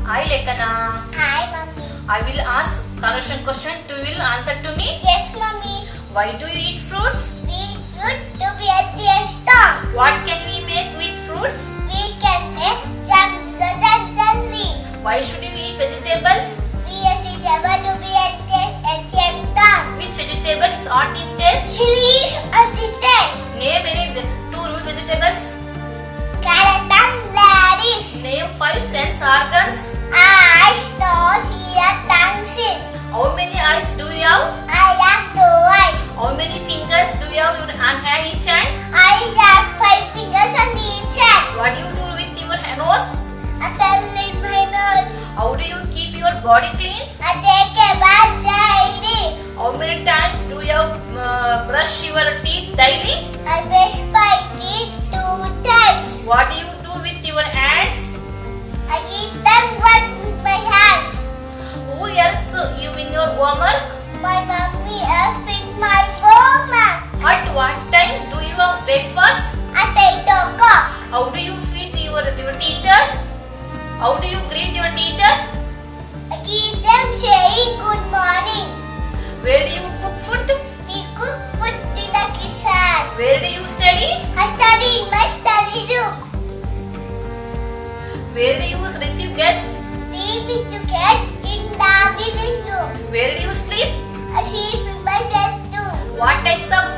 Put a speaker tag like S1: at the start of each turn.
S1: Hi Lekhana.
S2: Hi, Mummy.
S1: I will ask correction question. You will answer to me.
S2: Yes, Mummy.
S1: Why do you eat fruits?
S2: We good to be at the strong.
S1: What can we make with fruits?
S2: We can make some juices and jelly.
S1: Why should you eat vegetables?
S2: We are to be at the strong.
S1: Which vegetable is hot in taste?
S2: Chilies at the taste.
S1: Name any two root vegetables.
S2: Carrot and radish.
S1: Name 5 sense organs.
S2: Eyes, nose, ear, tongue, chin.
S1: How many eyes do you have?
S2: I have 2 eyes.
S1: How many fingers do you have on each hand?
S2: I have 5 fingers on each hand.
S1: What do you do with your nose?
S2: I fell in my nose.
S1: How do you keep your body clean?
S2: I take a bath daily.
S1: How many times do you brush your teeth daily?
S2: I brush my teeth 2 times.
S1: What do you do with your hands?
S2: I eat them with my hands.
S1: Who helps you in your homework?
S2: My mommy helps in my homework.
S1: At what time do you have breakfast?
S2: At 8 o'clock.
S1: How do you feed your teachers? How do you greet your teachers?
S2: I greet them saying good morning.
S1: Where do you cook food?
S2: We cook food in the kitchen.
S1: Where do you study?
S2: I study in my study room.
S1: Where do you receive guests?
S2: We meet together in the living room.
S1: Where do you sleep?
S2: I sleep in my bedroom.
S1: What types of